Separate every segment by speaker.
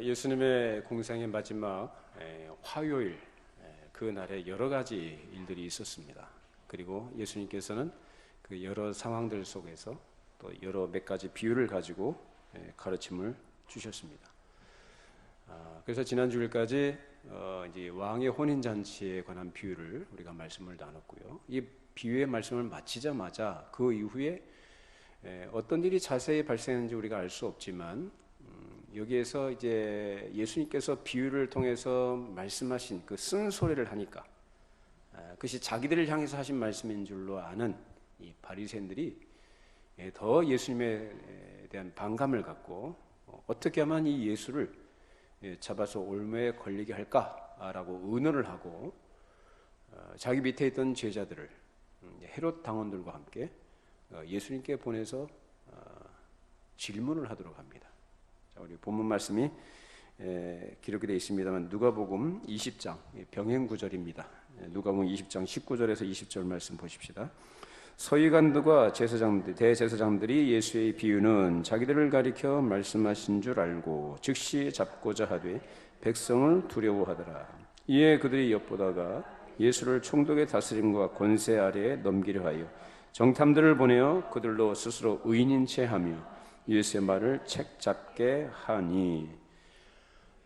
Speaker 1: 예수님의 공생의 마지막 화요일 그 날에 여러 가지 일들이 있었습니다. 그리고 예수님께서는 그 여러 상황들 속에서 또 여러 몇 가지 비유를 가지고 가르침을 주셨습니다. 그래서 지난 주일까지 이제 왕의 혼인 잔치에 관한 비유를 우리가 말씀을 나눴고요. 이 비유의 말씀을 마치자마자 그 이후에 어떤 일이 자세히 발생했는지 우리가 알 수 없지만 여기에서 이제 예수님께서 비유를 통해서 말씀하신 그 쓴소리를 하니까 그것이 자기들을 향해서 하신 말씀인 줄로 아는 이 바리새인들이 더 예수님에 대한 반감을 갖고 어떻게 하면 이 예수를 잡아서 올무에 걸리게 할까라고 의논을 하고 자기 밑에 있던 제자들을 헤롯 당원들과 함께 예수님께 보내서 질문을 하도록 합니다. 자, 우리 본문 말씀이 기록이 되어 있습니다만 누가복음 20장 병행 구절입니다. 누가복음 20장 19절에서 20절 말씀 보십시다. 서기관들과 대제사장들이 예수의 비유는 자기들을 가리켜 말씀하신 줄 알고 즉시 잡고자 하되 백성을 두려워하더라. 이에 그들이 엿보다가 예수를 총독의 다스림과 권세 아래에 넘기려 하여 정탐들을 보내어 그들로 스스로 의인인 채 하며 예수의 말을 책잡게 하니.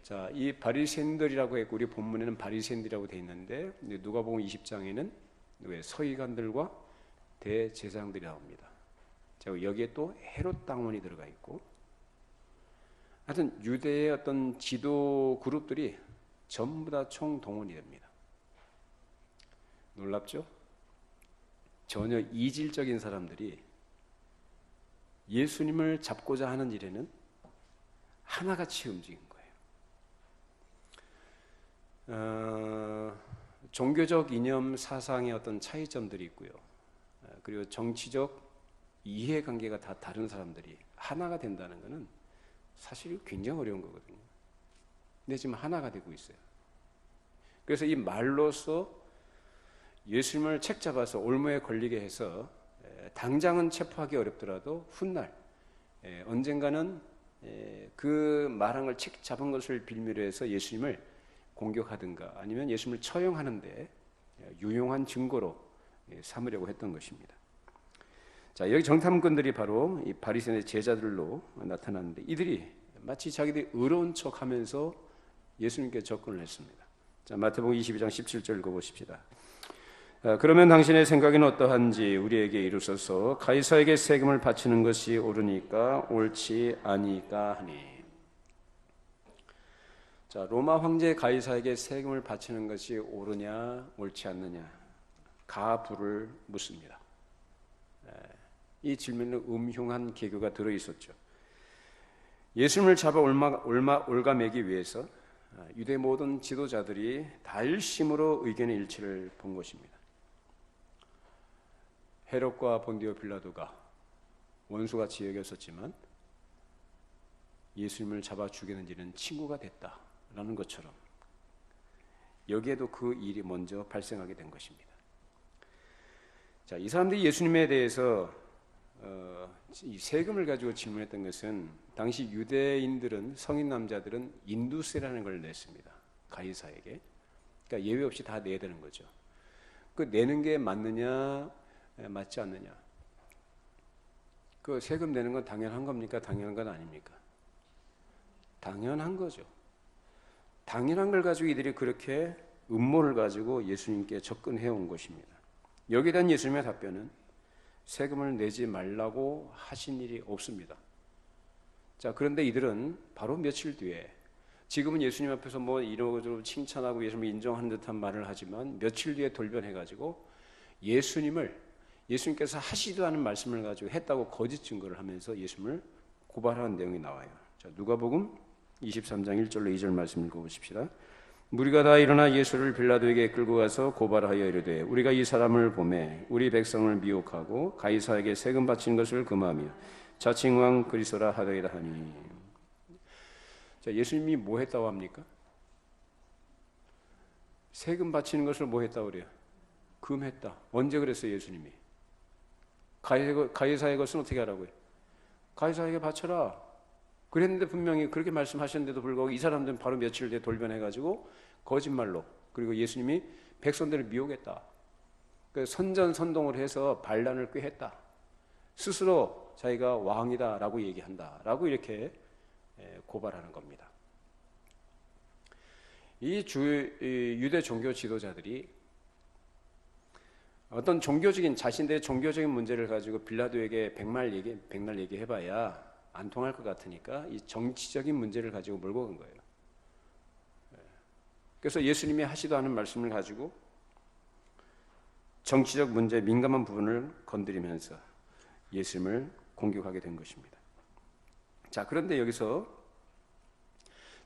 Speaker 1: 자, 이 바리새인들이라고 했고 우리 본문에는 바리새인들이라고 되어 있는데 누가복음 20장에는 서기관들과 대제사장들이 나옵니다. 자, 여기에 또 헤롯 당원이 들어가 있고 하여튼 유대의 어떤 지도 그룹들이 전부 다 총동원이 됩니다. 놀랍죠? 전혀 이질적인 사람들이 예수님을 잡고자 하는 일에는 하나같이 움직인 거예요. 종교적 이념 사상의 어떤 차이점들이 있고요. 그리고 정치적 이해관계가 다 다른 사람들이 하나가 된다는 것은 사실 굉장히 어려운 거거든요. 근데 지금 하나가 되고 있어요. 그래서 이 말로써 예수님을 책잡아서 올무에 걸리게 해서 당장은 체포하기 어렵더라도 훗날 언젠가는 그 말한 걸 책잡은 것을 빌미로 해서 예수님을 공격하든가 아니면 예수님을 처형하는데 유용한 증거로 삼으려고 했던 것입니다. 자, 여기 정탐꾼들이 바로 이 바리새인의 제자들로 나타났는데 이들이 마치 자기들이 의로운 척하면서 예수님께 접근을 했습니다. 자, 마태복음 22장 17절 읽어보십시다. 그러면 당신의 생각에는 어떠한지 우리에게 이루소서. 가이사에게 세금을 바치는 것이 옳으니까 옳지 아니까 하니. 자, 로마 황제 가이사에게 세금을 바치는 것이 옳으냐 옳지 않느냐 가부를 묻습니다. 이 질문은 음흉한 개그가 들어 있었죠. 예수님을 잡아 올가매기 위해서 유대 모든 지도자들이 다 일심으로 의견의 일치를 본 것입니다. 헤롯과 본디오 빌라도가 원수같이 여겼었지만 예수님을 잡아 죽이는 일은 친구가 됐다라는 것처럼 여기에도 그 일이 먼저 발생하게 된 것입니다. 자, 이 사람들이 예수님에 대해서 이 세금을 가지고 질문했던 것은 당시 유대인들은 성인 남자들은 인두세라는 걸 냈습니다. 가이사에게. 그러니까 예외 없이 다 내야 되는 거죠. 그 내는 게 맞느냐 맞지 않느냐. 그 세금 내는 건 당연한 겁니까? 당연한 건 아닙니까? 당연한 거죠. 당연한 걸 가지고 이들이 그렇게 음모를 가지고 예수님께 접근해 온 것입니다. 여기에 대한 예수님의 답변은 세금을 내지 말라고 하신 일이 없습니다. 자, 그런데 이들은 바로 며칠 뒤에 지금은 예수님 앞에서 뭐 이러저러 칭찬하고 예수님을 인정하는 듯한 말을 하지만 며칠 뒤에 돌변해가지고 예수님께서 하시지도 않은 말씀을 가지고 했다고 거짓 증거를 하면서 예수님을 고발하는 내용이 나와요. 자, 누가복음 23장 1절로 2절 말씀 읽어보십시다. 무리가 다 일어나 예수를 빌라도에게 끌고 가서 고발하여 이르되 우리가 이 사람을 보매 우리 백성을 미혹하고 가이사에게 세금 바치는 것을 금하며 자칭 왕 그리스도라 하더이다 하니. 자, 예수님이 뭐 했다고 합니까? 세금 바치는 것을 뭐 했다고 그래요? 금했다. 언제 그랬어요, 예수님이? 가이사의 것은 어떻게 하라고요? 가이사에게 바쳐라. 그랬는데 분명히 그렇게 말씀하셨는데도 불구하고 이 사람들은 바로 며칠 뒤에 돌변해가지고 거짓말로, 그리고 예수님이 백성들을 미혹했다, 선전선동을 해서 반란을 꾀했다, 스스로 자기가 왕이다라고 얘기한다라고 이렇게 고발하는 겁니다. 이 유대 종교 지도자들이 어떤 자신들의 종교적인 문제를 가지고 빌라도에게 백날 얘기해봐야 안 통할 것 같으니까 이 정치적인 문제를 가지고 몰고 간 거예요. 그래서 예수님이 하시도 않은 말씀을 가지고 정치적 문제, 민감한 부분을 건드리면서 예수님을 공격하게 된 것입니다. 자, 그런데 여기서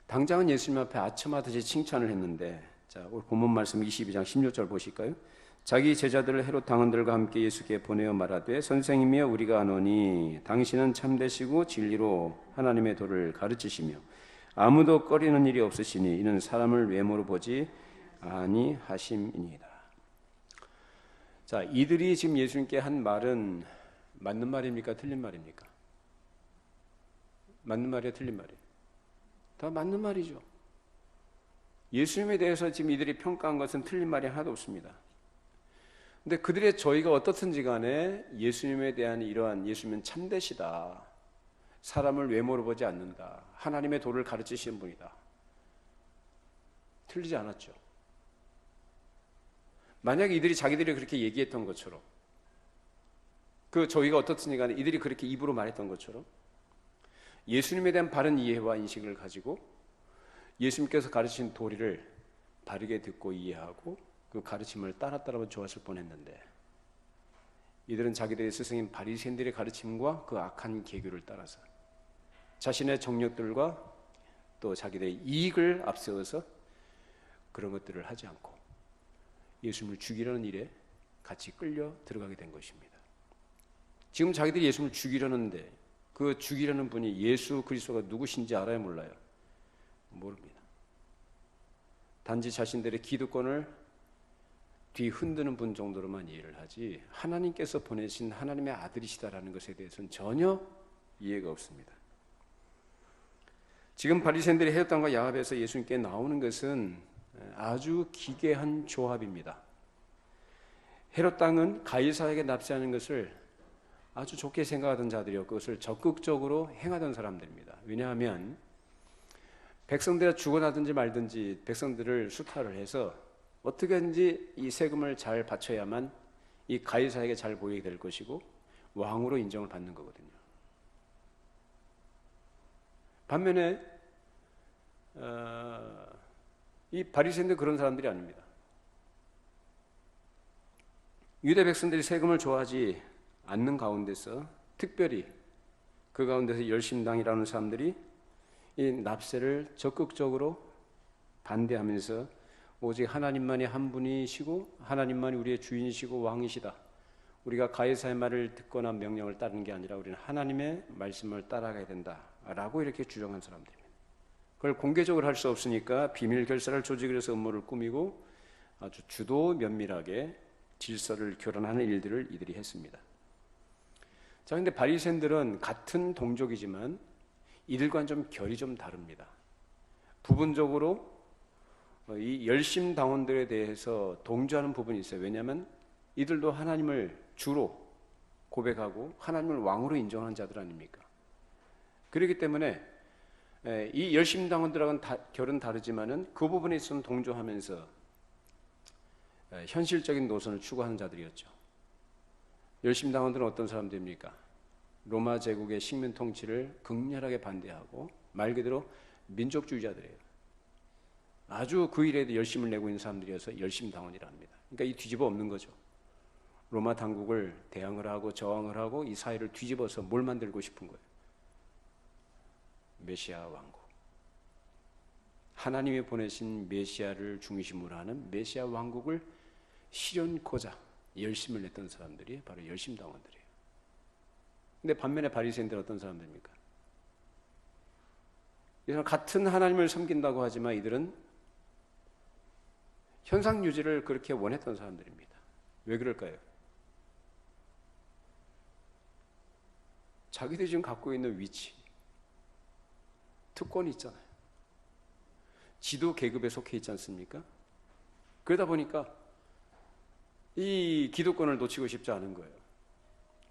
Speaker 1: 당장은 예수님 앞에 아첨하듯이 칭찬을 했는데, 자, 오늘 본문 말씀 22장 16절 보실까요? 자기 제자들을 헤롯 당원들과 함께 예수께 보내어 말하되, 선생님이여 우리가 아노니 당신은 참되시고 진리로 하나님의 도를 가르치시며 아무도 꺼리는 일이 없으시니 이는 사람을 외모로 보지 아니하심이니이다. 자, 이들이 지금 예수님께 한 말은 맞는 말입니까? 틀린 말입니까? 맞는 말이에요? 틀린 말이에요? 다 맞는 말이죠. 예수님에 대해서 지금 이들이 평가한 것은 틀린 말이 하나도 없습니다. 근데 그들의 저희가 어떻든지 간에 예수님에 대한 이러한, 예수님은 참되시다, 사람을 외모로 보지 않는다, 하나님의 도를 가르치시는 분이다, 틀리지 않았죠. 만약에 이들이 자기들이 그렇게 얘기했던 것처럼, 저희가 어떻든지 간에 이들이 그렇게 입으로 말했던 것처럼 예수님에 대한 바른 이해와 인식을 가지고 예수님께서 가르치신 도리를 바르게 듣고 이해하고 그 가르침을 따랐더라면 좋았을 뻔했는데, 이들은 자기들의 스승인 바리새인들의 가르침과 그 악한 계교를 따라서 자신의 정욕들과 또 자기들의 이익을 앞세워서 그런 것들을 하지 않고 예수님을 죽이려는 일에 같이 끌려 들어가게 된 것입니다. 지금 자기들이 예수님을 죽이려는데 그 죽이려는 분이 예수 그리스도가 누구신지 알아요, 몰라요? 모릅니다. 단지 자신들의 기득권을 뒤흔드는 분 정도로만 이해를 하지, 하나님께서 보내신 하나님의 아들이시다라는 것에 대해서는 전혀 이해가 없습니다. 지금 바리새인들이 헤롯당과 야합에서 예수님께 나오는 것은 아주 기괴한 조합입니다. 헤롯당은 가이사에게 납세하는 것을 아주 좋게 생각하던 자들이었고 그것을 적극적으로 행하던 사람들입니다. 왜냐하면 백성들이 죽어나든지 말든지 백성들을 수탈을 해서 어떻게든지 이 세금을 잘 바쳐야만 이 가이사에게 잘 보이게 될 것이고 왕으로 인정을 받는 거거든요. 반면에 이 바리새인들 그런 사람들이 아닙니다. 유대 백성들이 세금을 좋아하지 않는 가운데서 특별히 그 가운데서 열심당이라는 사람들이 이 납세를 적극적으로 반대하면서 오직 하나님만이 한 분이시고 하나님만이 우리의 주인이시고 왕이시다, 우리가 가이사의 말을 듣거나 명령을 따르는 게 아니라 우리는 하나님의 말씀을 따라가야 된다라고 이렇게 주장한 사람들입니다. 그걸 공개적으로 할 수 없으니까 비밀 결사를 조직을 해서 음모를 꾸미고 아주 주도 면밀하게 질서를 교란하는 일들을 이들이 했습니다. 자, 근데 바리새인들은 같은 동족이지만 이들과는 좀 결이 좀 다릅니다. 부분적으로 이 열심당원들에 대해서 동조하는 부분이 있어요. 왜냐하면 이들도 하나님을 주로 고백하고 하나님을 왕으로 인정하는 자들 아닙니까? 그렇기 때문에 이 열심당원들하고는 결은 다르지만은 그 부분에 있어서는 동조하면서 현실적인 노선을 추구하는 자들이었죠. 열심당원들은 어떤 사람들입니까? 로마 제국의 식민 통치를 극렬하게 반대하고 말 그대로 민족주의자들이에요. 아주 그 일에도 열심을 내고 있는 사람들이어서 열심당원이라 합니다. 그러니까 이 뒤집어 엎는 거죠. 로마 당국을 대항을 하고 저항을 하고 이 사회를 뒤집어서 뭘 만들고 싶은 거예요? 메시아 왕국. 하나님이 보내신 메시아를 중심으로 하는 메시아 왕국을 실현코자 열심을 냈던 사람들이 바로 열심당원들이에요. 근데 반면에 바리새인들은 어떤 사람들입니까? 이들은 같은 하나님을 섬긴다고 하지만 이들은 현상 유지를 그렇게 원했던 사람들입니다. 왜 그럴까요? 자기들이 지금 갖고 있는 위치, 특권이 있잖아요. 지도 계급에 속해 있지 않습니까? 그러다 보니까 이 기득권을 놓치고 싶지 않은 거예요.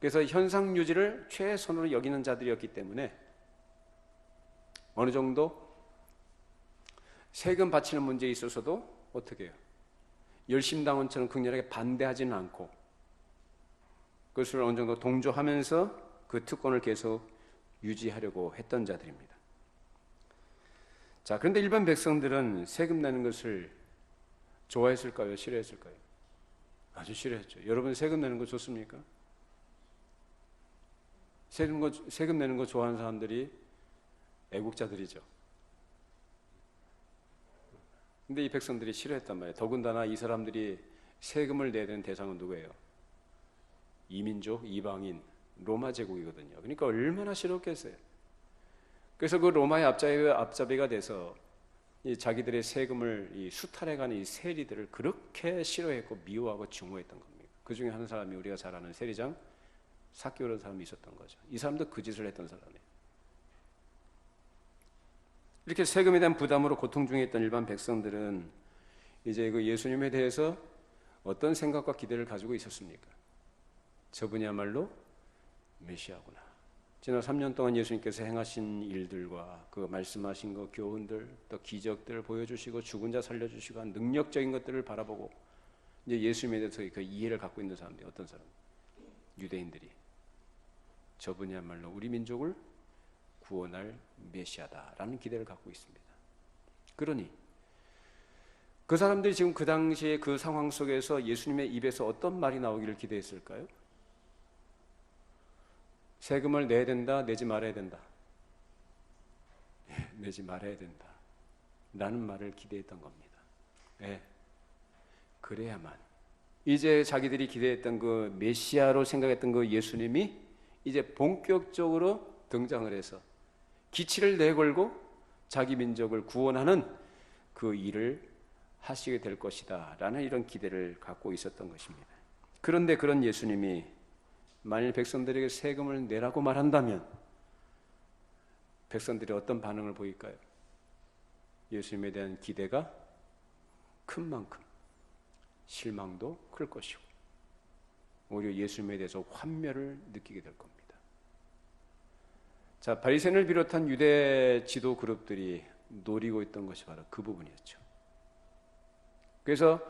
Speaker 1: 그래서 현상 유지를 최선으로 여기는 자들이었기 때문에 어느 정도 세금 바치는 문제에 있어서도 어떻게 해요? 열심당원처럼 극렬하게 반대하지는 않고 그것을 어느 정도 동조하면서 그 특권을 계속 유지하려고 했던 자들입니다. 자, 그런데 일반 백성들은 세금 내는 것을 좋아했을까요? 싫어했을까요? 아주 싫어했죠. 여러분 세금 내는 거 좋습니까? 세금 내는 거 좋아하는 사람들이 애국자들이죠. 근데 이 백성들이 싫어했단 말이에요. 더군다나 이 사람들이 세금을 내야 되는 대상은 누구예요? 이민족, 이방인, 로마 제국이거든요. 그러니까 얼마나 싫었겠어요. 그래서 그 로마의 앞잡이가 돼서 이 자기들의 세금을 이 수탈해가는 이 세리들을 그렇게 싫어했고 미워하고 증오했던 겁니다. 그 중에 한 사람이 우리가 잘 아는 세리장 삭개오라는 사람이 있었던 거죠. 이 사람도 그 짓을 했던 사람이에요. 이렇게 세금에 대한 부담으로 고통 중에 있던 일반 백성들은 이제 그 예수님에 대해서 어떤 생각과 기대를 가지고 있었습니까? 저분이야말로 메시아구나. 지난 3년 동안 예수님께서 행하신 일들과 그 말씀하신 그 교훈들, 또 기적들을 보여주시고 죽은 자 살려주시고 한 능력적인 것들을 바라보고 이제 예수님에 대해서 그 이해를 갖고 있는 사람들이 어떤 사람? 유대인들이 저분이야말로 우리 민족을 구원할 메시아다라는 기대를 갖고 있습니다. 그러니 그 사람들이 지금 그 당시에 그 상황 속에서 예수님의 입에서 어떤 말이 나오기를 기대했을까요? 세금을 내야 된다, 내지 말아야 된다. 내지 말아야 된다. 라는 말을 기대했던 겁니다. 네. 그래야만 이제 자기들이 기대했던 그 메시아로 생각했던 그 예수님이 이제 본격적으로 등장을 해서 기치를 내걸고 자기 민족을 구원하는 그 일을 하시게 될 것이다 라는 이런 기대를 갖고 있었던 것입니다. 그런데 그런 예수님이 만일 백성들에게 세금을 내라고 말한다면 백성들이 어떤 반응을 보일까요? 예수님에 대한 기대가 큰 만큼 실망도 클 것이고 오히려 예수님에 대해서 환멸을 느끼게 될 겁니다. 자, 바리새인을 비롯한 유대 지도 그룹들이 노리고 있던 것이 바로 그 부분이었죠. 그래서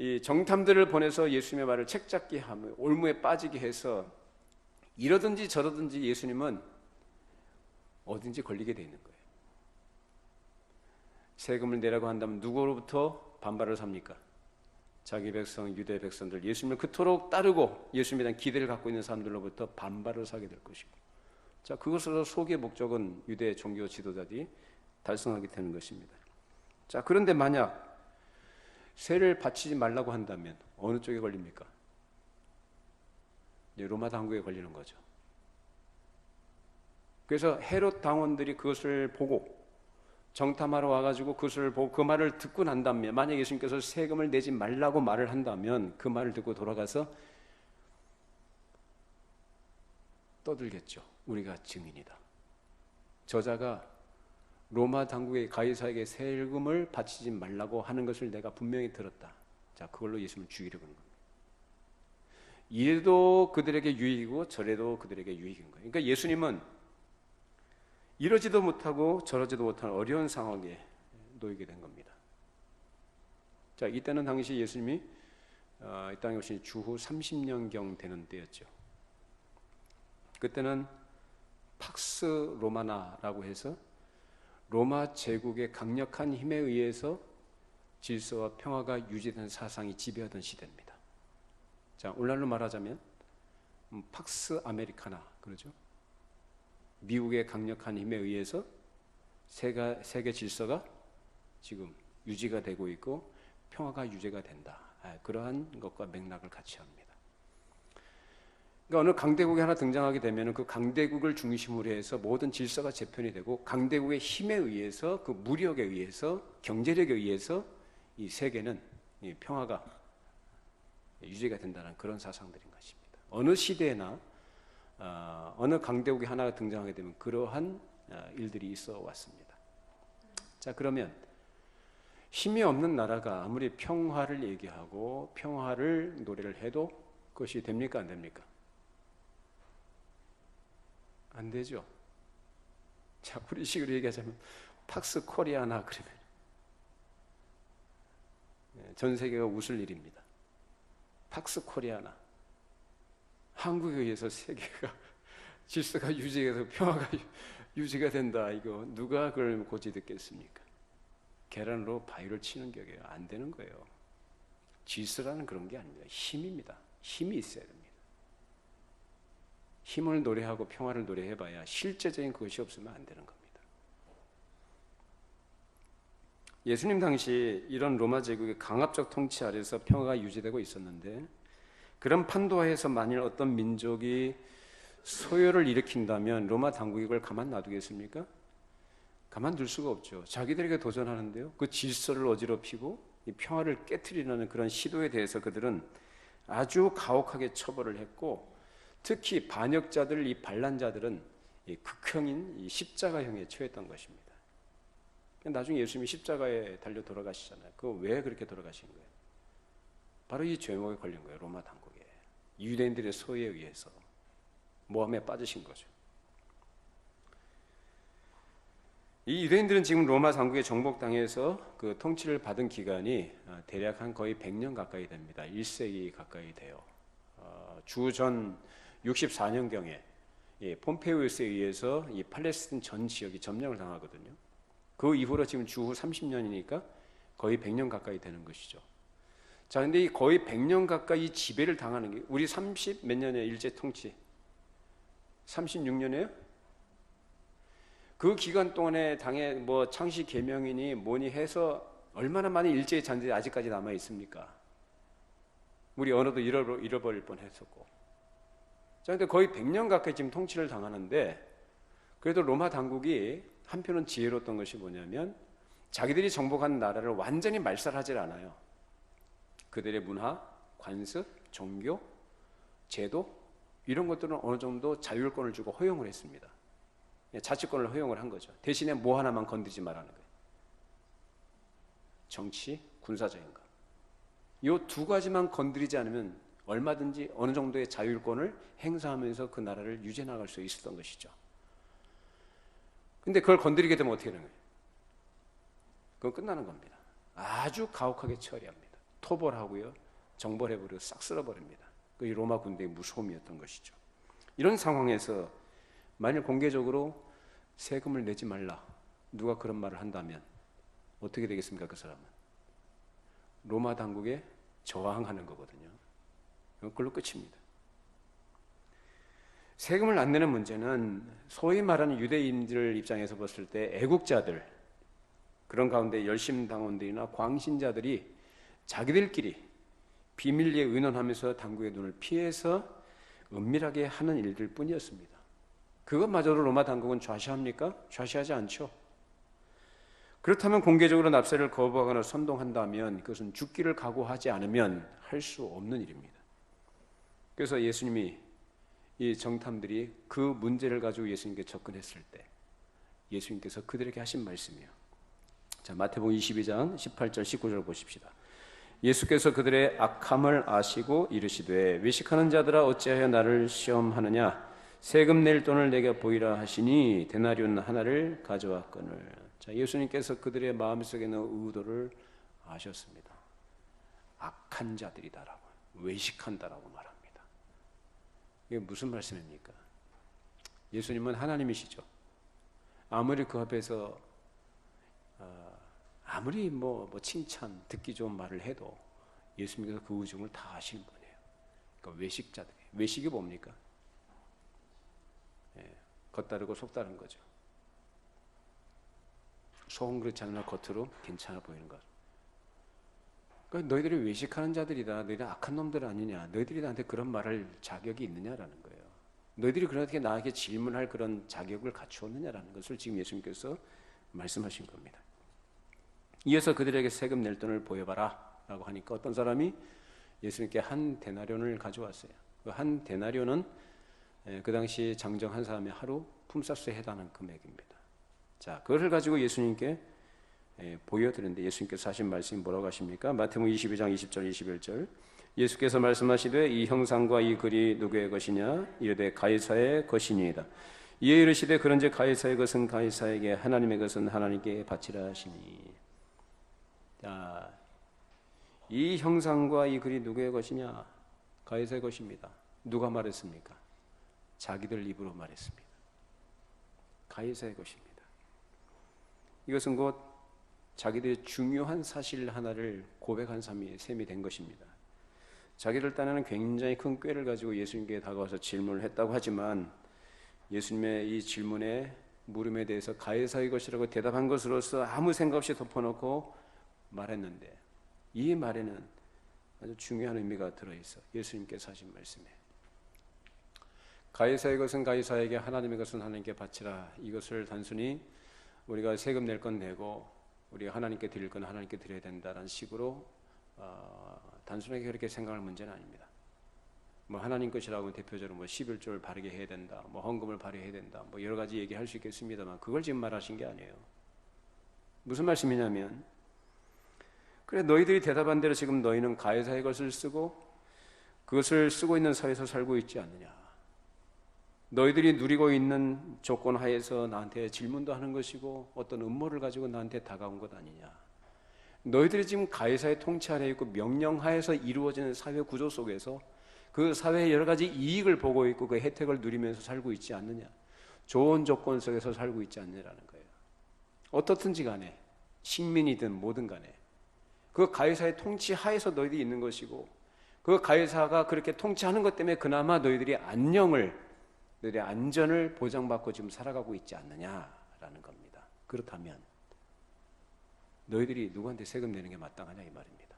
Speaker 1: 이 정탐들을 보내서 예수님의 말을 책잡게 하며 올무에 빠지게 해서 이러든지 저러든지 예수님은 어딘지 걸리게 돼 있는 거예요. 세금을 내라고 한다면 누구로부터 반발을 삽니까? 자기 백성, 유대 백성들, 예수님을 그토록 따르고 예수님에 대한 기대를 갖고 있는 사람들로부터 반발을 사게 될 것이고, 자, 그것으로 속의 목적은 유대 종교 지도자들이 달성하게 되는 것입니다. 자, 그런데 만약 세를 바치지 말라고 한다면 어느 쪽에 걸립니까? 로마 당국에 걸리는 거죠. 그래서 헤롯 당원들이 그것을 보고 정탐하러 와가지고 그것을 보고 그 말을 듣고 난 다음에 만약 예수님께서 세금을 내지 말라고 말을 한다면 그 말을 듣고 돌아가서 떠들겠죠. 우리가 증인이다. 저자가 로마 당국의 가이사에게 세금을 바치지 말라고 하는 것을 내가 분명히 들었다. 자, 그걸로 예수님을 죽이려고 하는 겁니다. 이래도 그들에게 유익이고 저래도 그들에게 유익인 거예요. 그러니까 예수님은 이러지도 못하고 저러지도 못하는 어려운 상황에 놓이게 된 겁니다. 자, 이때는 당시 예수님이 이 땅에 오신 주후 30년경 되는 때였죠. 그때는 팍스 로마나라고 해서 로마 제국의 강력한 힘에 의해서 질서와 평화가 유지된 사상이 지배하던 시대입니다. 자, 오늘날로 말하자면 팍스 아메리카나 그러죠. 미국의 강력한 힘에 의해서 세계 질서가 지금 유지가 되고 있고 평화가 유지가 된다. 그러한 것과 맥락을 같이 합니다. 그러니까 어느 강대국이 하나 등장하게 되면 그 강대국을 중심으로 해서 모든 질서가 재편이 되고 강대국의 힘에 의해서 그 무력에 의해서 경제력에 의해서 이 세계는 이 평화가 유지가 된다는 그런 사상들인 것입니다. 어느 시대나 어느 강대국이 하나가 등장하게 되면 그러한 일들이 있어 왔습니다. 자, 그러면 힘이 없는 나라가 아무리 평화를 얘기하고 평화를 노래를 해도 그것이 됩니까? 안 됩니까? 안 되죠. 자, 우리 식으로 얘기하자면 팍스 코리아나 그러면 전 세계가 웃을 일입니다. 팍스 코리아나. 한국에 의해서 세계가 질서가 유지해서 평화가 유지가 된다. 이거 누가 그걸 고지 듣겠습니까? 계란으로 바위를 치는 격이에요. 안 되는 거예요. 질서라는 그런 게 아닙니다. 힘입니다. 힘이 있어야 됩니다. 힘을 노래하고 평화를 노래해봐야 실제적인 그것이 없으면 안 되는 겁니다. 예수님 당시 이런 로마 제국의 강압적 통치 아래서 평화가 유지되고 있었는데, 그런 판도하에서 만일 어떤 민족이 소요를 일으킨다면 로마 당국이 그걸 가만 놔두겠습니까? 가만둘 수가 없죠. 자기들에게 도전하는데요, 그 질서를 어지럽히고 이 평화를 깨트리려는 그런 시도에 대해서 그들은 아주 가혹하게 처벌을 했고, 특히 반역자들, 이 반란자들은 이 극형인 이 십자가형에 처했던 것입니다. 나중에 예수님이 십자가에 달려 돌아가시잖아요. 그거 왜 그렇게 돌아가신 거예요? 바로 이 죄목에 걸린 거예요. 로마 당국에. 유대인들의 소유에 의해서 모함에 빠지신 거죠. 이 유대인들은 지금 로마 당국의 정복당해서 그 통치를 받은 기간이 대략 한 거의 100년 가까이 됩니다. 1세기 가까이 돼요. 주전 64년경에 폼페이우스에 의해서 이 팔레스틴 전 지역이 점령을 당하거든요. 그 이후로 지금 주후 30년이니까 거의 100년 가까이 되는 것이죠. 자, 근데 이 거의 100년 가까이 지배를 당하는 게, 우리 30 몇 년의 일제 통치, 36년이에요? 그 기간 동안에 당에 뭐 창시 개명이니 뭐니 해서 얼마나 많은 일제의 잔재들이 아직까지 남아 있습니까? 우리 언어도 잃어버릴 뻔했었고. 자, 근데 거의 100년 가까이 지금 통치를 당하는데, 그래도 로마 당국이 한편은 지혜로웠던 것이 뭐냐면, 자기들이 정복한 나라를 완전히 말살하지 않아요. 그들의 문화, 관습, 종교, 제도 이런 것들은 어느 정도 자율권을 주고 허용을 했습니다. 자치권을 허용을 한 거죠. 대신에 뭐 하나만 건드리지 말라는 거예요. 정치, 군사적인 것. 이 두 가지만 건드리지 않으면 얼마든지 어느 정도의 자율권을 행사하면서 그 나라를 유지해 나갈 수 있었던 것이죠. 근데 그걸 건드리게 되면 어떻게 되는 거예요? 그건 끝나는 겁니다. 아주 가혹하게 처리합니다. 토벌하고요, 정벌해버리고 싹 쓸어버립니다. 그 로마 군대의 무서움이었던 것이죠. 이런 상황에서 만일 공개적으로 세금을 내지 말라, 누가 그런 말을 한다면 어떻게 되겠습니까? 그 사람은 로마 당국에 저항하는 거거든요. 그걸로 끝입니다. 세금을 안 내는 문제는 소위 말하는 유대인들 입장에서 봤을 때 애국자들, 그런 가운데 열심당원들이나 광신자들이 자기들끼리 비밀리에 의논하면서 당국의 눈을 피해서 은밀하게 하는 일들 뿐이었습니다. 그것마저도 로마 당국은 좌시합니까? 좌시하지 않죠. 그렇다면 공개적으로 납세를 거부하거나 선동한다면 그것은 죽기를 각오하지 않으면 할 수 없는 일입니다. 그래서 예수님이, 이 정탐들이 그 문제를 가지고 예수님께 접근했을 때 예수님께서 그들에게 하신 말씀이에요. 자, 마태복음 22장 18절 19절 보십시다. 예수께서 그들의 악함을 아시고 이르시되 외식하는 자들아 어찌하여 나를 시험하느냐, 세금 낼 돈을 내게 보이라 하시니 데나리온 하나를 가져왔거늘. 자, 예수님께서 그들의 마음속에 있는 의도를 아셨습니다. 악한 자들이다라고, 외식한다라고 말합니다. 이게 무슨 말씀입니까? 예수님은 하나님이시죠. 아무리 그 앞에서 아무리 뭐 칭찬, 듣기 좋은 말을 해도 예수님께서 그 우정을 다 아시는 분이에요. 그러니까 외식자들, 외식이 뭡니까? 겉다르고 속다른 거죠. 속은 그렇지 않으나 겉으로 괜찮아 보이는 것. 그러니까 너희들이 외식하는 자들이다, 너희들 악한 놈들 아니냐, 너희들이 나한테 그런 말할 자격이 있느냐라는 거예요. 너희들이 그렇게 나에게 질문할 그런 자격을 갖추었느냐라는 것을 지금 예수님께서 말씀하신 겁니다. 이어서 그들에게 세금 낼 돈을 보여봐라 라고 하니까 어떤 사람이 예수님께 한 데나리온을 가져왔어요. 그 한 데나리온은 그 당시 장정 한 사람의 하루 품삯에 해당하는 금액입니다. 자, 그것을 가지고 예수님께 보여드렸는데 예수님께서 하신 말씀이 뭐라고 하십니까? 마태복음 22장 20절 21절 예수께서 말씀하시되 이 형상과 이 글이 누구의 것이냐? 이르되 가이사의 것이니이다. 이에 이르시되 그런즉 가이사의 것은 가이사에게 하나님의 것은 하나님께 바치라 하시니. 자, 이 형상과 이 글이 누구의 것이냐? 가이사의 것입니다. 누가 말했습니까? 자기들 입으로 말했습니다. 가이사의 것입니다. 이것은 곧 자기들의 중요한 사실 하나를 고백한 셈이 된 것입니다. 자기들 딴에는 굉장히 큰 꾀를 가지고 예수님께 다가와서 질문을 했다고 하지만 예수님의 이 질문에 물음에 대해서 가이사의 것이라고 대답한 것으로서 아무 생각 없이 덮어놓고 말했는데 이 말에는 아주 중요한 의미가 들어있어. 예수님께서 하신 말씀에 가이사의 것은 가이사에게 하나님의 것은 하나님께 바치라. 이것을 단순히 우리가 세금 낼 건 내고 우리가 하나님께 드릴 건 하나님께 드려야 된다는 식으로 단순하게 그렇게 생각할 문제는 아닙니다. 뭐 하나님 것이라고 대표적으로 뭐 11조를 바르게 해야 된다, 뭐 헌금을 발휘해야 된다, 뭐 여러 가지 얘기할 수 있겠습니다만 그걸 지금 말하신 게 아니에요. 무슨 말씀이냐면 그래 너희들이 대답한 대로 지금 너희는 가이사의 것을 쓰고 그것을 쓰고 있는 사회에서 살고 있지 않느냐. 너희들이 누리고 있는 조건 하에서 나한테 질문도 하는 것이고 어떤 음모를 가지고 나한테 다가온 것 아니냐. 너희들이 지금 가이사의 통치 아래 있고 명령 하에서 이루어지는 사회 구조 속에서 그 사회의 여러 가지 이익을 보고 있고 그 혜택을 누리면서 살고 있지 않느냐. 좋은 조건 속에서 살고 있지 않느냐라는 거예요. 어떻든지 간에 식민이든 뭐든 간에 그 가이사의 통치 하에서 너희들이 있는 것이고 그 가이사가 그렇게 통치하는 것 때문에 그나마 너희들의 안전을 보장받고 지금 살아가고 있지 않느냐라는 겁니다. 그렇다면 너희들이 누구한테 세금 내는 게 마땅하냐 이 말입니다.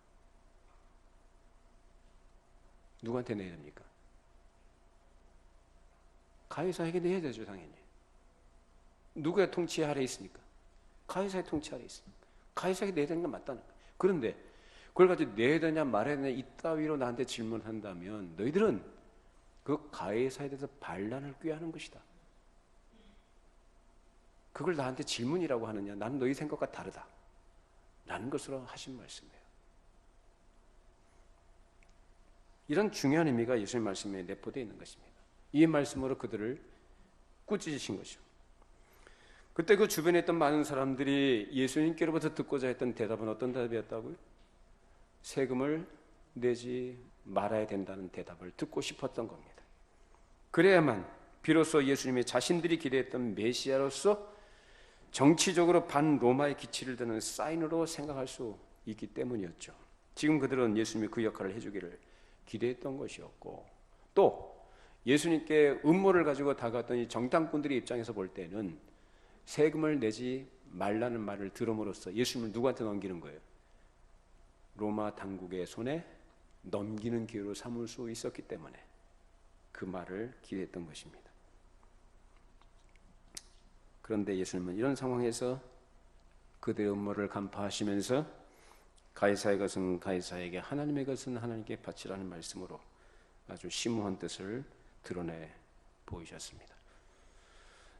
Speaker 1: 누구한테 내야 됩니까? 가이사에게 내야 되죠, 당연히. 누구의 통치 아래 있습니까? 가이사의 통치 아래 있습니까? 가이사에게 내야 되는 게 맞다는 거예요. 그런데 그걸 가지고 내야 되냐 말아야 되냐 이따위로 나한테 질문한다면 너희들은 그 가이사에 대해서 반란을 꾀하는 것이다. 그걸 나한테 질문이라고 하느냐? 나는 너희 생각과 다르다. 라는 것으로 하신 말씀이에요. 이런 중요한 의미가 예수님 말씀에 내포되어 있는 것입니다. 이 말씀으로 그들을 꾸짖으신 것이죠. 그때 그 주변에 있던 많은 사람들이 예수님께로부터 듣고자 했던 대답은 어떤 대답이었다고요? 세금을 내지 말아야 된다는 대답을 듣고 싶었던 겁니다. 그래야만 비로소 예수님이 자신들이 기대했던 메시아로서 정치적으로 반로마의 기치를 드는 사인으로 생각할 수 있기 때문이었죠. 지금 그들은 예수님이 그 역할을 해주기를 기대했던 것이었고 또 예수님께 음모를 가지고 다가왔던 이 정당꾼들의 입장에서 볼 때는 세금을 내지 말라는 말을 들음으로써 예수님을 누구한테 넘기는 거예요? 로마 당국의 손에 넘기는 기회로 삼을 수 있었기 때문에 그 말을 기대했던 것입니다. 그런데 예수님은 이런 상황에서 그들의 음모를 간파하시면서 가이사의 것은 가이사에게 하나님의 것은 하나님께 바치라는 말씀으로 아주 심오한 뜻을 드러내 보이셨습니다.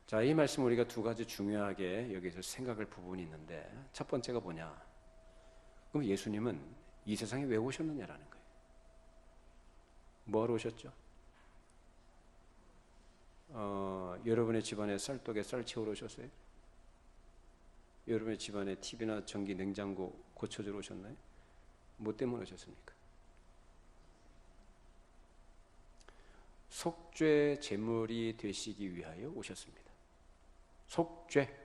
Speaker 1: 자, 이 말씀 우리가 두 가지 중요하게 여기서 생각할 부분이 있는데 첫 번째가 뭐냐? 그럼 예수님은 이 세상에 왜 오셨느냐라는 거예요. 뭐하러 오셨죠? 여러분의 집안에 쌀떡에 쌀 채우러 오셨어요? 여러분의 집안에 TV나 전기 냉장고 고쳐주러 오셨나요? 뭐 때문에 오셨습니까? 속죄 제물이 되시기 위하여 오셨습니다. 속죄,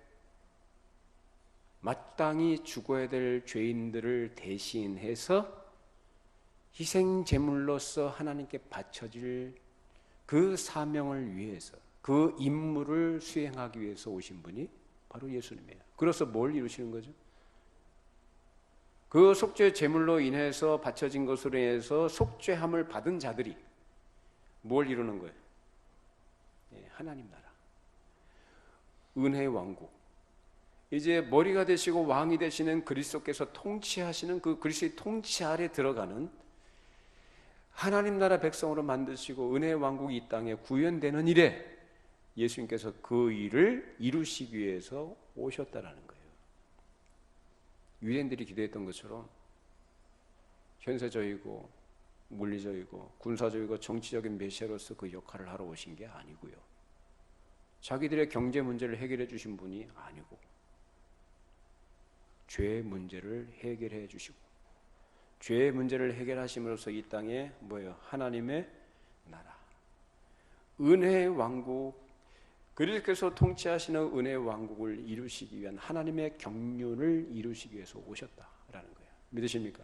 Speaker 1: 마땅히 죽어야 될 죄인들을 대신해서 희생 제물로서 하나님께 바쳐질 그 사명을 위해서 그 임무를 수행하기 위해서 오신 분이 바로 예수님이에요. 그래서 뭘 이루시는 거죠? 그 속죄 제물로 인해서 바쳐진 것으로 인해서 속죄함을 받은 자들이 뭘 이루는 거예요? 하나님 나라, 은혜의 왕국. 이제 머리가 되시고 왕이 되시는 그리스도께서 통치하시는 그 그리스도의 통치 아래 들어가는 하나님 나라 백성으로 만드시고 은혜의 왕국이 이 땅에 구현되는 일에 예수님께서 그 일을 이루시기 위해서 오셨다라는 거예요. 유대인들이 기대했던 것처럼 현세적이고 물리적이고 군사적이고 정치적인 메시아로서 그 역할을 하러 오신 게 아니고요. 자기들의 경제 문제를 해결해 주신 분이 아니고 죄의 문제를 해결해 주시고 죄의 문제를 해결하심으로써 이 땅에 뭐예요? 하나님의 나라, 은혜의 왕국, 그리스도께서 통치하시는 은혜의 왕국을 이루시기 위한 하나님의 경륜을 이루시기 위해서 오셨다라는 거예요. 믿으십니까?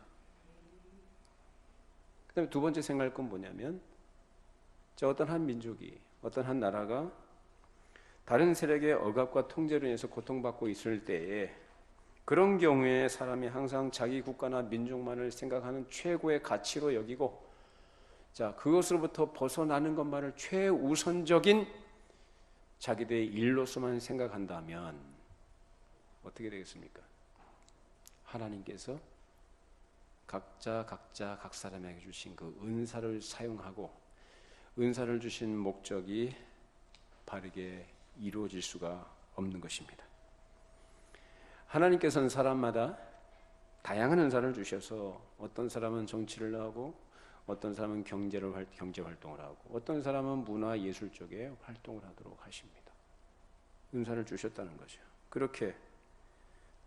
Speaker 1: 그 다음에 두 번째 생각할 건 뭐냐면, 어떤 한 민족이, 어떤 한 나라가 다른 세력의 억압과 통제로 인해서 고통받고 있을 때에, 그런 경우에 사람이 항상 자기 국가나 민족만을 생각하는 최고의 가치로 여기고, 그것으로부터 벗어나는 것만을 최우선적인 자기들의 일로서만 생각한다면 어떻게 되겠습니까? 하나님께서 각자 각 사람에게 주신 그 은사를 사용하고 은사를 주신 목적이 바르게 이루어질 수가 없는 것입니다. 하나님께서는 사람마다 다양한 은사를 주셔서 어떤 사람은 정치를 하고 어떤 사람은 경제 활동을 하고 어떤 사람은 문화 예술 쪽에 활동을 하도록 하십니다. 은사를 주셨다는 거죠. 그렇게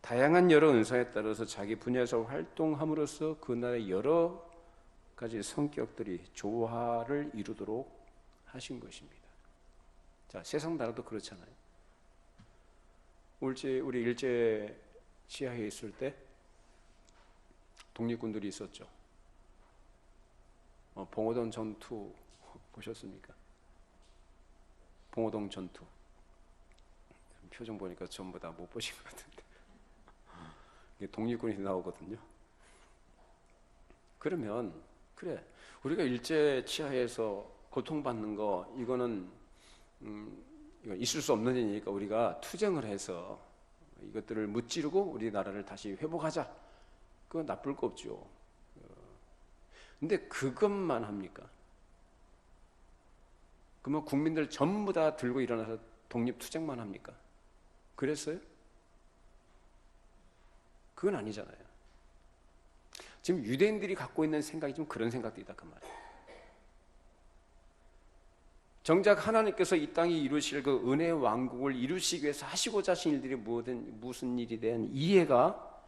Speaker 1: 다양한 여러 은사에 따라서 자기 분야에서 활동함으로써 그 나라의 여러 가지 성격들이 조화를 이루도록 하신 것입니다. 세상 나라도 그렇잖아요. 우리 일제 시하에 있을 때 독립군들이 있었죠. 봉오동 전투 보셨습니까? 봉오동 전투. 표정 보니까 전부 다 못 보신 것 같은데. 이게 독립군이 나오거든요. 그러면 그래, 우리가 일제 치하에서 고통받는 거 이거는 이건 있을 수 없는 일이니까 우리가 투쟁을 해서 이것들을 무찌르고 우리나라를 다시 회복하자. 그건 나쁠 거 없죠. 근데 그것만 합니까? 그러면 국민들 전부 다 들고 일어나서 독립투쟁만 합니까? 그랬어요? 그건 아니잖아요. 지금 유대인들이 갖고 있는 생각이 좀 그런 생각들이다 그 말이에요. 정작 하나님께서 이 땅에 이루실 그 은혜의 왕국을 이루시기 위해서 하시고자 하신 일들이 무슨 일에 대한 이해가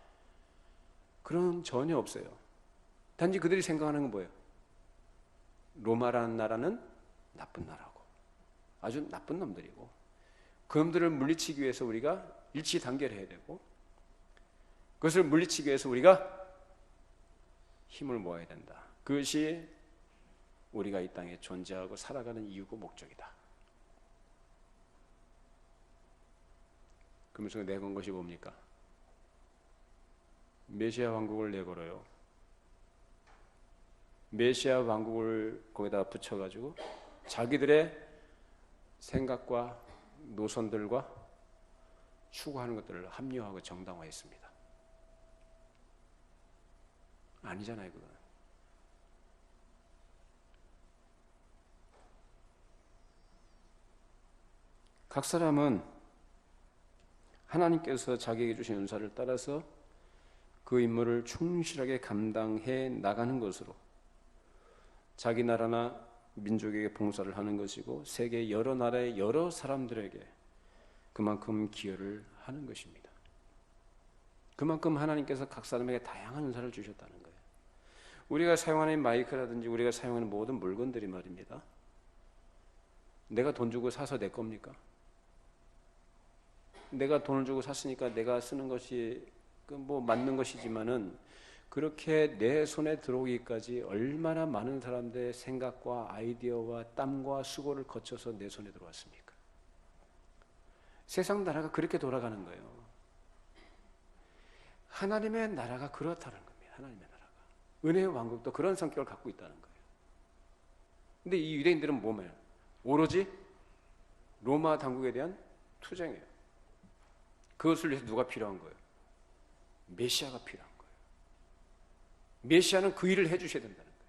Speaker 1: 그런 전혀 없어요. 단지 그들이 생각하는 건 뭐예요? 로마라는 나라는 나쁜 나라고 아주 나쁜 놈들이고 그 놈들을 물리치기 위해서 우리가 일치단결해야 되고 그것을 물리치기 위해서 우리가 힘을 모아야 된다. 그것이 우리가 이 땅에 존재하고 살아가는 이유고 목적이다. 그러면서 내건 것이 뭡니까? 메시아 왕국을 내걸어요. 메시아 왕국을 거기다 붙여가지고 자기들의 생각과 노선들과 추구하는 것들을 합리화하고 정당화했습니다. 아니잖아요, 그건. 각 사람은 하나님께서 자기에게 주신 은사를 따라서 그 임무를 충실하게 감당해 나가는 것으로 자기 나라나 민족에게 봉사를 하는 것이고 세계 여러 나라의 여러 사람들에게 그만큼 기여를 하는 것입니다. 그만큼 하나님께서 각 사람에게 다양한 은사를 주셨다는 거예요. 우리가 사용하는 마이크라든지 우리가 사용하는 모든 물건들이 말입니다. 내가 돈 주고 사서 내 겁니까? 내가 돈을 주고 샀으니까 내가 쓰는 것이 뭐 맞는 것이지만은 그렇게 내 손에 들어오기까지 얼마나 많은 사람들의 생각과 아이디어와 땀과 수고를 거쳐서 내 손에 들어왔습니까? 세상 나라가 그렇게 돌아가는 거예요. 하나님의 나라가 그렇다는 겁니다. 하나님의 나라가. 은혜의 왕국도 그런 성격을 갖고 있다는 거예요. 근데 이 유대인들은 뭐예요? 오로지 로마 당국에 대한 투쟁이에요. 그것을 위해서 누가 필요한 거예요? 메시아가 필요한 거예요. 메시아는 그 일을 해주셔야 된다는 거예요.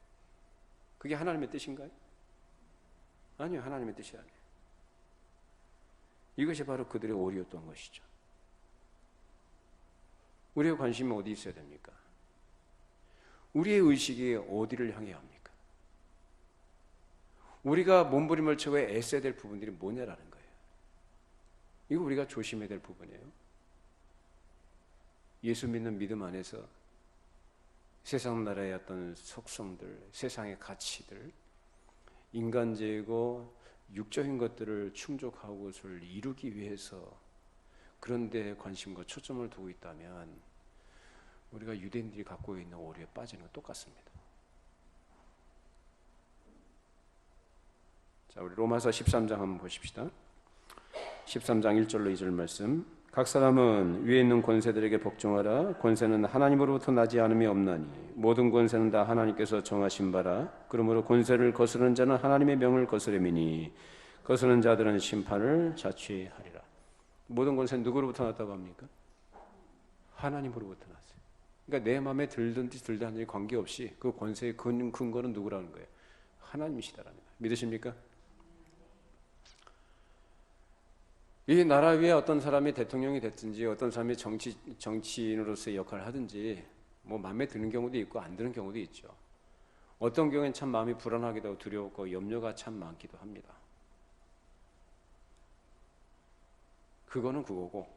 Speaker 1: 그게 하나님의 뜻인가요? 아니요, 하나님의 뜻이 아니에요. 이것이 바로 그들의 오리였던 것이죠. 우리의 관심이 어디 있어야 됩니까? 우리의 의식이 어디를 향해야 합니까? 우리가 몸부림을 치고 애써야 될 부분들이 뭐냐라는 거예요. 이거 우리가 조심해야 될 부분이에요. 예수 믿는 믿음 안에서 세상 나라의 어떤 속성들, 세상의 가치들, 인간적이고 육적인 것들을 충족하고 그것을 이루기 위해서 그런 데 관심과 초점을 두고 있다면 우리가 유대인들이 갖고 있는 오류에 빠지는 건 똑같습니다. 자, 우리 로마서 13장 한번 보십시다. 13장 1절로 2절 말씀. 각 사람은 위에 있는 권세들에게 복종하라. 권세는 하나님으로부터 나지 않음이 없나니 모든 권세는 다 하나님께서 정하신 바라. 그러므로 권세를 거스르는 자는 하나님의 명을 거스름이니 거스르는 자들은 심판을 자취하리라. 모든 권세는 누구로부터 났다고 합니까? 하나님으로부터 났어요. 그러니까 내 마음에 들든지 들지 않든지 관계없이 그 권세의 근거는 누구라는 거예요? 하나님이시다라는 거예요. 믿으십니까? 이 나라 위에 어떤 사람이 대통령이 됐든지 어떤 사람이 정치인으로서의 역할을 하든지 뭐 마음에 드는 경우도 있고 안 드는 경우도 있죠. 어떤 경우에는 참 마음이 불안하기도 하고 두려웠고 염려가 참 많기도 합니다. 그거는 그거고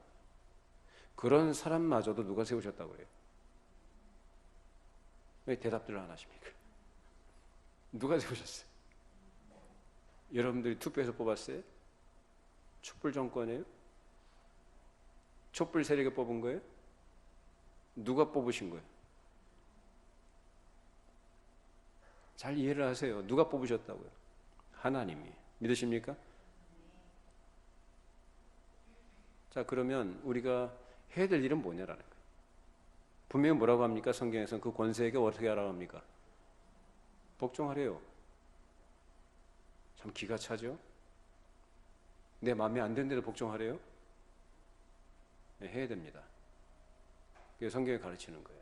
Speaker 1: 그런 사람마저도 누가 세우셨다고 그래요? 왜 대답들을 안 하십니까? 누가 세우셨어요? 여러분들이 투표해서 뽑았어요? 촛불 정권이에요? 촛불 세력이 뽑은 거예요? 누가 뽑으신 거예요? 잘 이해를 하세요. 누가 뽑으셨다고요? 하나님이. 믿으십니까? 자, 그러면 우리가 해야 될 일은 뭐냐라는 거예요. 분명히 뭐라고 합니까? 성경에서는 그 권세에게 어떻게 하라고 합니까? 복종하래요. 참 기가 차죠? 내 마음에 안 드는데도 복종하래요? 네, 해야 됩니다. 그게 성경이 가르치는 거예요.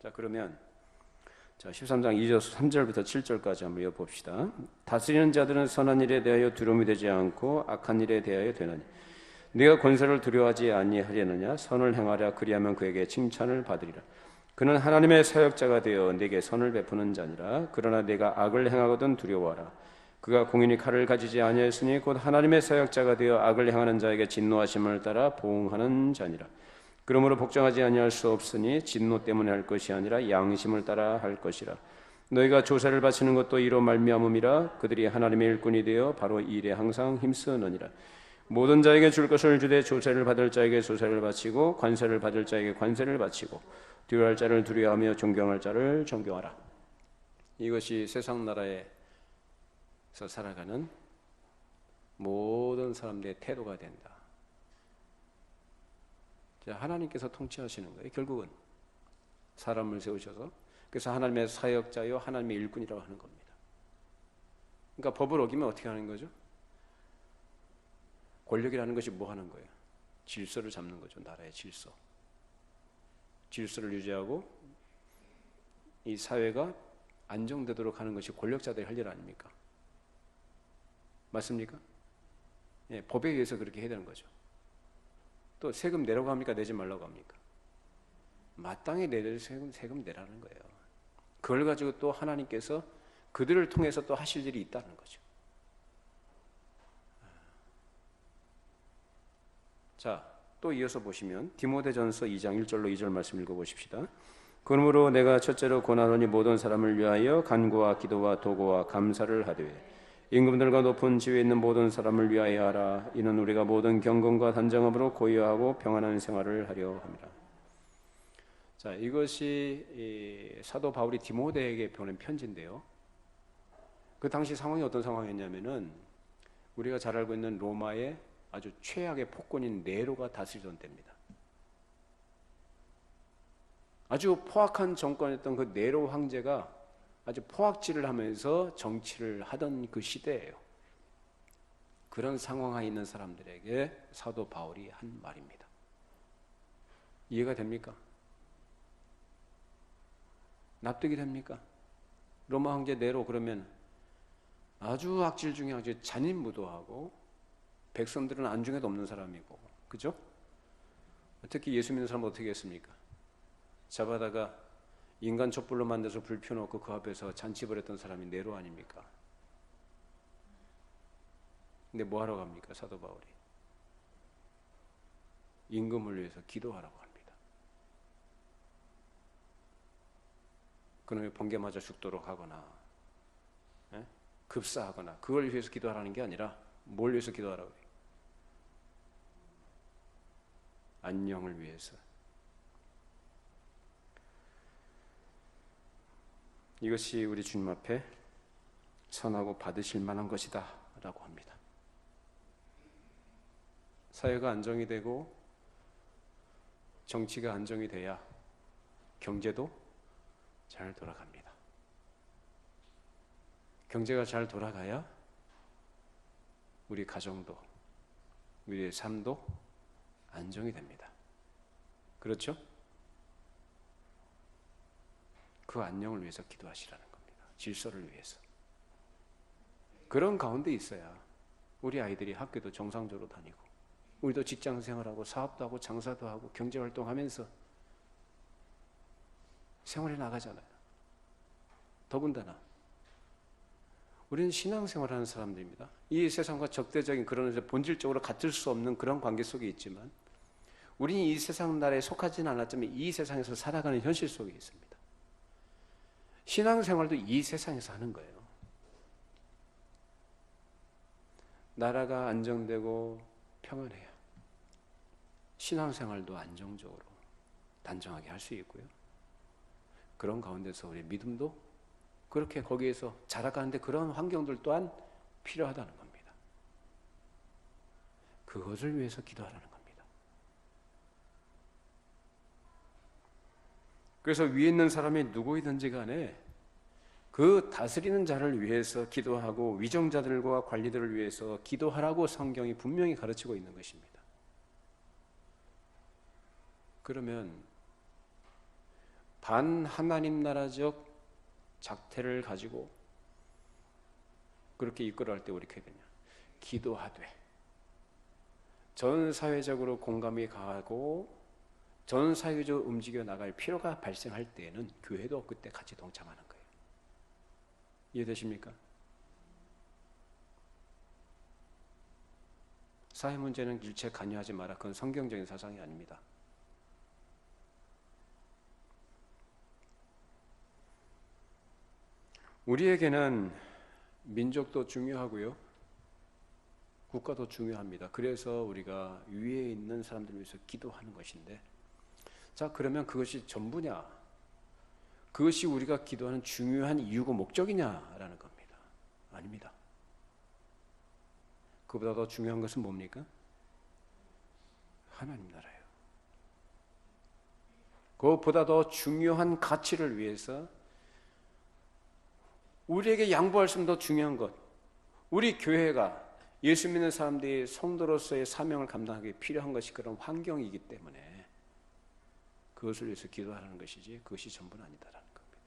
Speaker 1: 자, 그러면 자, 13장 2절 3절부터 7절까지 한번 읽어봅시다. 다스리는 자들은 선한 일에 대하여 두려움이 되지 않고 악한 일에 대하여 되나니 네가 권세를 두려워하지 아니하려느냐? 선을 행하랴. 그리하면 그에게 칭찬을 받으리라. 그는 하나님의 사역자가 되어 네게 선을 베푸는 자니라. 그러나 네가 악을 행하거든 두려워하라. 그가 공인이 칼을 가지지 아니하였으니 곧 하나님의 사역자가 되어 악을 행하는 자에게 진노하심을 따라 보응하는 자니라. 그러므로 복종하지 아니할 수 없으니 진노 때문에 할 것이 아니라 양심을 따라 할 것이라. 너희가 조사를 바치는 것도 이로 말미암음이라. 그들이 하나님의 일꾼이 되어 바로 이 일에 항상 힘쓰느니라. 모든 자에게 줄 것을 주되 조세를 받을 자에게 조세를 바치고 관세를 받을 자에게 관세를 바치고 두려워할 자를 두려워하며 존경할 자를 존경하라. 이것이 세상 나라에서 살아가는 모든 사람들의 태도가 된다. 하나님께서 통치하시는 거예요. 결국은 사람을 세우셔서 그래서 하나님의 사역자요 하나님의 일꾼이라고 하는 겁니다. 그러니까 법을 어기면 어떻게 하는 거죠? 권력이라는 것이 뭐 하는 거예요? 질서를 잡는 거죠. 나라의 질서. 질서를 유지하고 이 사회가 안정되도록 하는 것이 권력자들이 할 일 아닙니까? 맞습니까? 예, 법에 의해서 그렇게 해야 되는 거죠. 또 세금 내라고 합니까? 내지 말라고 합니까? 마땅히 내릴 세금 내라는 거예요. 그걸 가지고 또 하나님께서 그들을 통해서 또 하실 일이 있다는 거죠. 자, 또 이어서 보시면 디모데전서 2장 1절로 2절 말씀 읽어보십시다. 그러므로 내가 첫째로 권하노니 모든 사람을 위하여 간구와 기도와 도고와 감사를 하되 임금들과 높은 지위에 있는 모든 사람을 위하여 하라. 이는 우리가 모든 경건과 단정함으로 고요하고 평안한 생활을 하려 함이라. 자, 이것이 사도 바울이 디모데에게 보낸 편지인데요. 그 당시 상황이 어떤 상황이었냐면은 우리가 잘 알고 있는 로마의 아주 최악의 폭군인 네로가 다스리던 때입니다. 아주 포악한 정권이었던 그 네로 황제가 아주 포악질을 하면서 정치를 하던 그 시대예요. 그런 상황에 있는 사람들에게 사도 바울이 한 말입니다. 이해가 됩니까? 납득이 됩니까? 로마 황제 네로 그러면 아주 악질 중에 아주 잔인무도하고 백성들은 안중에도 없는 사람이고, 그죠? 특히 예수 믿는 사람은 어떻게 했습니까? 잡아다가 인간 촛불로 만들어서 불 펴놓고 그 앞에서 잔치 벌였던 사람이 네로 아닙니까? 근데 뭐 하러 갑니까? 사도 바울이 임금을 위해서 기도하라고 합니다. 그놈이 번개 맞아 죽도록 하거나 급사하거나 그걸 위해서 기도하라는 게 아니라 뭘 위해서 기도하라고 해요? 안녕을 위해서. 이것이 우리 주님 앞에 선하고 받으실 만한 것이다 라고 합니다. 사회가 안정이 되고 정치가 안정이 돼야 경제도 잘 돌아갑니다. 경제가 잘 돌아가야 우리 가정도, 우리의 삶도 안정이 됩니다. 그렇죠? 그 안녕을 위해서 기도하시라는 겁니다. 질서를 위해서. 그런 가운데 있어야 우리 아이들이 학교도 정상적으로 다니고, 우리도 직장 생활하고 사업도 하고 장사도 하고 경제활동하면서 생활에 나가잖아요. 더군다나 우리는 신앙생활하는 사람들입니다. 이 세상과 적대적인 그런 본질적으로 같을 수 없는 그런 관계 속에 있지만, 우리는 이 세상 나라에 속하지는 않았지만 이 세상에서 살아가는 현실 속에 있습니다. 신앙생활도 이 세상에서 하는 거예요. 나라가 안정되고 평안해야 신앙생활도 안정적으로 단정하게 할 수 있고요. 그런 가운데서 우리 믿음도 그렇게 거기에서 자라가는데 그런 환경들 또한 필요하다는 겁니다. 그것을 위해서 기도하라는 겁니다. 그래서 위에 있는 사람이 누구이든지 간에 그 다스리는 자를 위해서 기도하고 위정자들과 관리들을 위해서 기도하라고 성경이 분명히 가르치고 있는 것입니다. 그러면 반하나님 나라적 작태를 가지고 그렇게 이끌어갈 때 우리 어떻게 되냐? 기도하되 전 사회적으로 공감이 가고 전 사회적으로 움직여 나갈 필요가 발생할 때에는 교회도 그때 같이 동참하는 거예요. 이해되십니까? 사회 문제는 일체 관여하지 마라. 그건 성경적인 사상이 아닙니다. 우리에게는 민족도 중요하고요, 국가도 중요합니다. 그래서 우리가 위에 있는 사람들을 위해서 기도하는 것인데, 자, 그러면 그것이 전부냐? 그것이 우리가 기도하는 중요한 이유고 목적이냐라는 겁니다. 아닙니다. 그보다 더 중요한 것은 뭡니까? 하나님 나라예요. 그것보다 더 중요한 가치를 위해서 우리에게 양보할 수 없는 더 중요한 것, 우리 교회가 예수 믿는 사람들이 성도로서의 사명을 감당하기 필요한 것이 그런 환경이기 때문에 그것을 위해서 기도하라는 것이지 그것이 전부는 아니다라는 겁니다.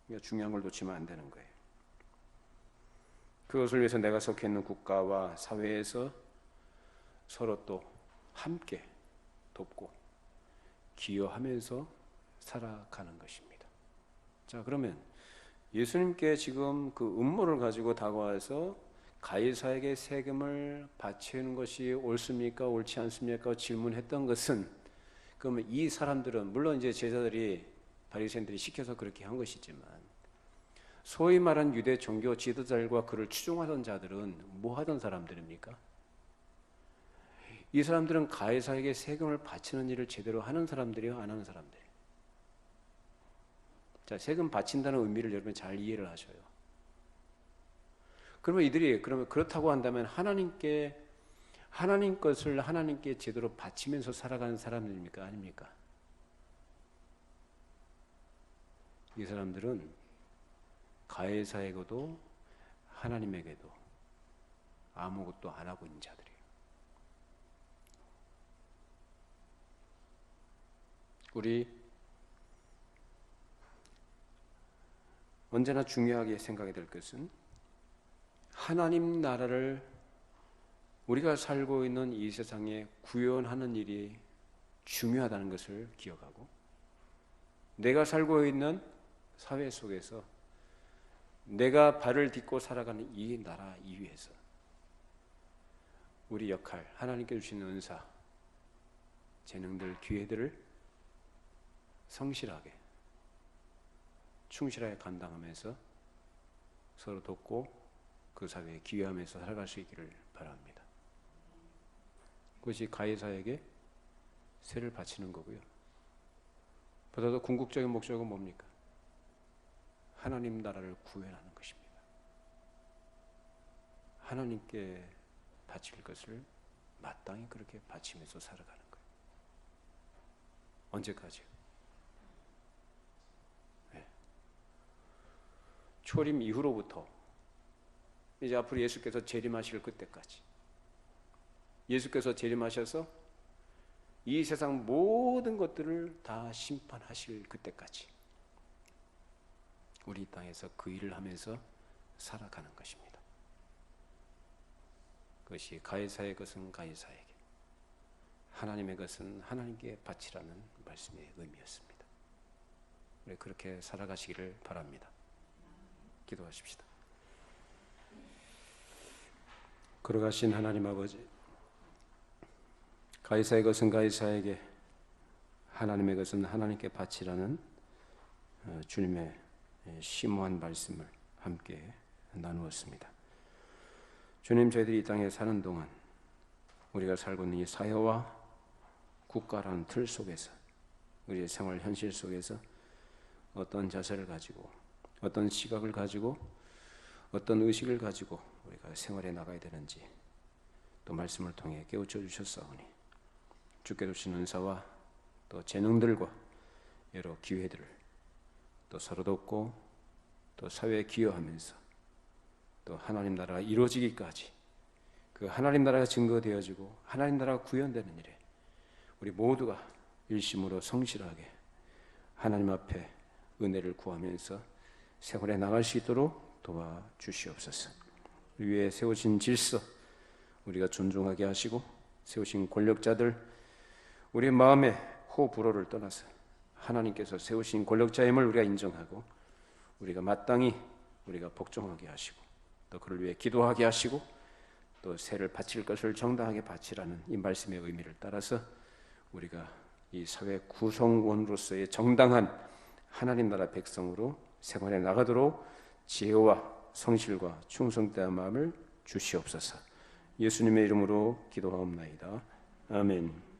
Speaker 1: 그러니까 중요한 걸 놓치면 안 되는 거예요. 그것을 위해서 내가 속해 있는 국가와 사회에서 서로 또 함께 돕고 기여하면서 살아가는 것입니다. 자, 그러면 예수님께 지금 그 음모를 가지고 다가와서 가이사에게 세금을 바치는 것이 옳습니까? 옳지 않습니까? 질문했던 것은, 그러면 이 사람들은 물론 이제 제자들이 바리새인들이 시켜서 그렇게 한 것이지만 소위 말한 유대 종교 지도자들과 그를 추종하던 자들은 뭐 하던 사람들입니까? 이 사람들은 가이사에게 세금을 바치는 일을 제대로 하는 사람들이요, 안 하는 사람들이요? 자, 세금 바친다는 의미를 여러분 잘 이해를 하셔요. 그러면 이들이 그러면 그렇다고 한다면 하나님 것을 하나님께 제대로 바치면서 살아가는 사람들입니까? 아닙니까? 이 사람들은 가해사에게도 하나님에게도 아무것도 안 하고 있는 자들이에요. 우리 언제나 중요하게 생각해야 될 것은 하나님 나라를 우리가 살고 있는 이 세상에 구현하는 일이 중요하다는 것을 기억하고, 내가 살고 있는 사회 속에서 내가 발을 딛고 살아가는 이 나라 이 위에서 우리 역할, 하나님께 주시는 은사, 재능들, 기회들을 성실하게, 충실하게 감당하면서 서로 돕고 그 사회에 기여하면서 살아갈 수 있기를 바랍니다. 그것이 가해사에게 세를 바치는 거고요. 보다도 궁극적인 목적은 뭡니까? 하나님 나라를 구현하는 것입니다. 하나님께 바칠 것을 마땅히 그렇게 바치면서 살아가는 거예요. 언제까지요? 네. 초림 이후로부터 이제 앞으로 예수께서 재림하실 그때까지, 예수께서 재림하셔서 이 세상 모든 것들을 다 심판하실 그때까지 우리 땅에서 그 일을 하면서 살아가는 것입니다. 그것이 가해사의 것은 가해사에게, 하나님의 것은 하나님께 바치라는 말씀의 의미였습니다. 우리 그렇게 살아가시기를 바랍니다. 기도하십시다. 걸어가신 하나님 아버지, 가이사의 것은 가이사에게, 하나님의 것은 하나님께 바치라는 주님의 심오한 말씀을 함께 나누었습니다. 주님, 저희들이 이 땅에 사는 동안 우리가 살고 있는 이 사회와 국가라는 틀 속에서, 우리의 생활 현실 속에서 어떤 자세를 가지고, 어떤 시각을 가지고, 어떤 의식을 가지고 우리가 생활해 나가야 되는지 또 말씀을 통해 깨우쳐 주셨사오니, 주께 주신 은사와 또 재능들과 여러 기회들을 또 서로 돕고 또 사회에 기여하면서 또 하나님 나라가 이루어지기까지, 그 하나님 나라가 증거되어지고 하나님 나라가 구현되는 일에 우리 모두가 일심으로 성실하게 하나님 앞에 은혜를 구하면서 생활에 나갈 수 있도록 도와주시옵소서. 우리 위에 세우신 질서 우리가 존중하게 하시고, 세우신 권력자들 우리의 마음의 호불호를 떠나서 하나님께서 세우신 권력자임을 우리가 인정하고, 우리가 마땅히 우리가 복종하게 하시고, 또 그를 위해 기도하게 하시고, 또 세를 바칠 것을 정당하게 바치라는 이 말씀의 의미를 따라서 우리가 이 사회 구성원으로서의 정당한 하나님 나라 백성으로 생활해 나가도록 지혜와 성실과 충성된 마음을 주시옵소서. 예수님의 이름으로 기도하옵나이다. 아멘.